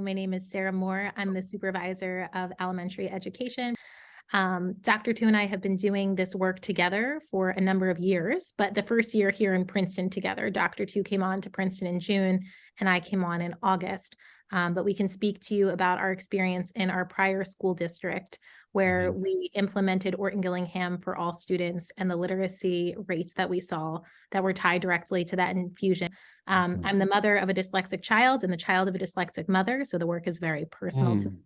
My name is Sarah Moore. I'm the supervisor of elementary education. Dr. Tu and I have been doing this work together for a number of years, but the first year here in Princeton together, Dr. Tu came on to Princeton in June and I came on in August. But we can speak to you about our experience in our prior school district where we implemented Orton Gillingham for all students and the literacy rates that we saw that were tied directly to that infusion. I'm the mother of a dyslexic child and the child of a dyslexic mother, so the work is very personal to me.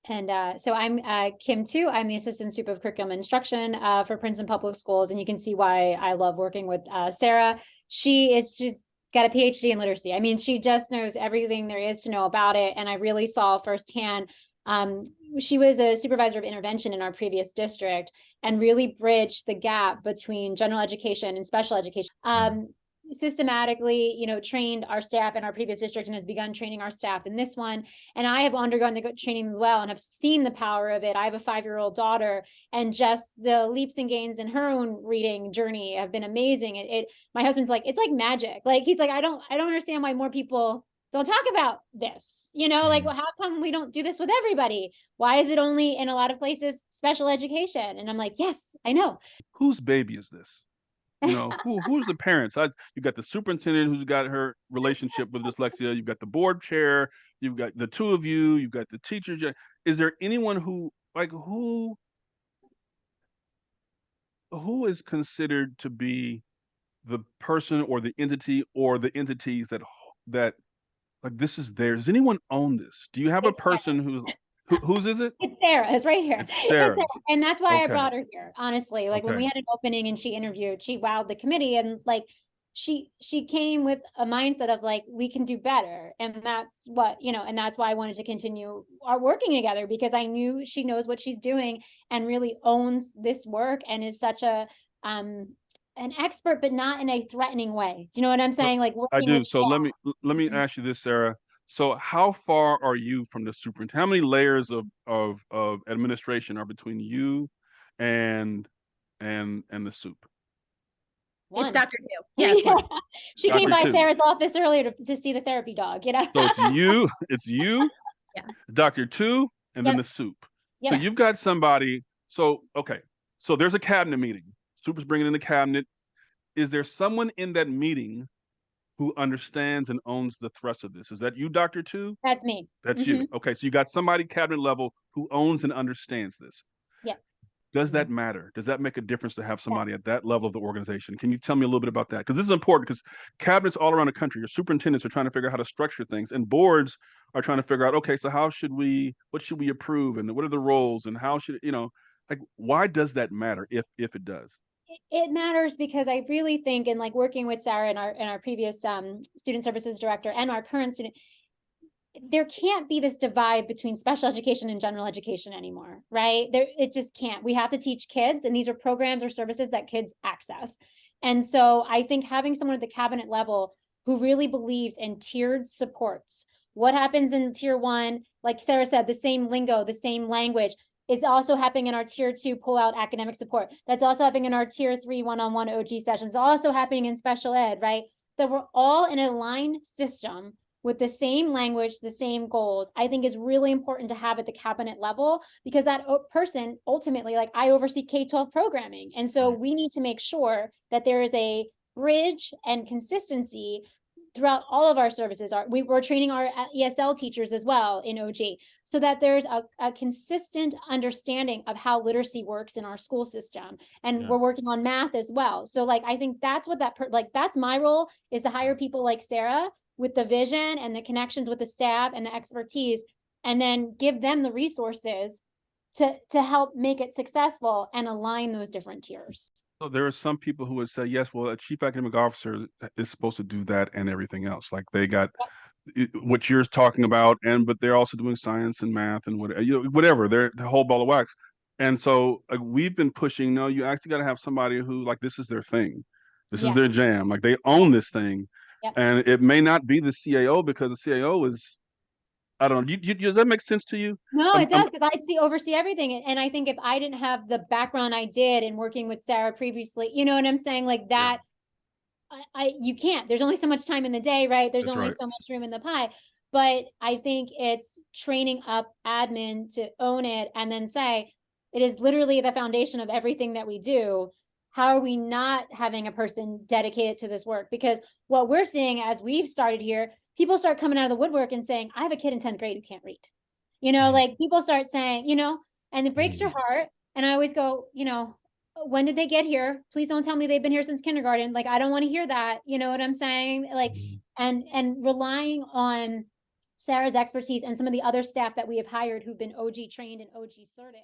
And so I'm Kim Tu. I'm the assistant super of curriculum instruction for Princeton Public Schools. And you can see why I love working with Sarah. She is just got a PhD in literacy. I mean, she just knows everything there is to know about it. And I really saw firsthand, she was a supervisor of intervention in our previous district and really bridged the gap between general education and special education. Systematically, trained our staff in our previous district and has begun training our staff in this one. And I have undergone the training as well and have seen the power of it. I have a 5-year-old daughter, and just the leaps and gains in her own reading journey have been amazing. My husband's like, it's like magic. Like, he's like, I don't understand why more people don't talk about this, like, well, how come we don't do this with everybody? Why is it only in a lot of places special education? And I'm like, yes, I know. Whose baby is this? Who's the parents? You got the superintendent who's got her relationship with dyslexia. You've got the board chair. You've got the two of you. You've got the teachers. Is there anyone who is considered to be the person or the entity or the entities that like this is theirs? Does anyone own this? Do you have a person whose is it? It's Sarah. It's right here. It's Sarah. And that's why I brought her here, honestly. Like, when we had an opening and she interviewed, she wowed the committee, and like she came with a mindset of like, we can do better. And that's what, and that's why I wanted to continue our working together, because I knew she knows what she's doing and really owns this work and is such a an expert, but not in a threatening way. Do you know what I'm saying? Like, I do. So let me ask you this, Sarah. So how far are you from the superintendent? How many layers of administration are between you and the soup? It's Dr. Tu. Yeah, she came by Sarah's office earlier to see the therapy dog. So it's you, yeah, Dr. Tu, and then the soup. So you've got somebody. So there's a cabinet meeting. Soup is bringing in the cabinet. Is there someone in that meeting who understands and owns the thrust of this? Is that you, Dr. Tu? That's me. That's you. Okay, so you got somebody cabinet level who owns and understands this. Yeah. Does that matter? Does that make a difference to have somebody at that level of the organization? Can you tell me a little bit about that? Because this is important, because cabinets all around the country, your superintendents are trying to figure out how to structure things, and boards are trying to figure out, okay, so what should we approve, and what are the roles, and how should, like, why does that matter if it does? It matters because I really think, and like working with Sarah and our previous student services director and our current student, there can't be this divide between special education and general education anymore, right? It just can't. We have to teach kids, and these are programs or services that kids access. And so I think having someone at the cabinet level who really believes in tiered supports, what happens in tier 1, like Sarah said, the same lingo, the same language, is also happening in our tier 2 pull out academic support. That's also happening in our tier 3 one-on-one OG sessions, also happening in special ed, right? That we're all in a aligned system with the same language, the same goals, I think is really important to have at the cabinet level, because that person ultimately, like, I oversee K-12 programming. And so we need to make sure that there is a bridge and consistency throughout all of our services. We're training our ESL teachers as well in OG, so that there's a consistent understanding of how literacy works in our school system. And we're working on math as well. So like, I think that's what that's my role, is to hire people like Sarah with the vision and the connections with the staff and the expertise, and then give them the resources to help make it successful and align those different tiers. So there are some people who would say, yes, well, a chief academic officer is supposed to do that and everything else. Like, they got what you're talking about, but they're also doing science and math and whatever. They're the whole ball of wax. And so we've been pushing, no, you actually got to have somebody who, like, this is their thing. This is their jam. Like, they own this thing. And it may not be the CAO, because the CAO is, I don't know. Does that make sense to you? No, it does, because I oversee everything. And I think if I didn't have the background I did in working with Sarah previously, you know what I'm saying? Like that, you can't. There's only so much time in the day, right? There's only so much room in the pie. But I think it's training up admin to own it and then say, it is literally the foundation of everything that we do. How are we not having a person dedicated to this work? Because what we're seeing as we've started here, people start coming out of the woodwork and saying, I have a kid in 10th grade who can't read. Like people start saying, and it breaks your heart. And I always go, when did they get here? Please don't tell me they've been here since kindergarten. Like, I don't want to hear that. You know what I'm saying? Like, and relying on Sarah's expertise and some of the other staff that we have hired who've been OG trained and OG certified.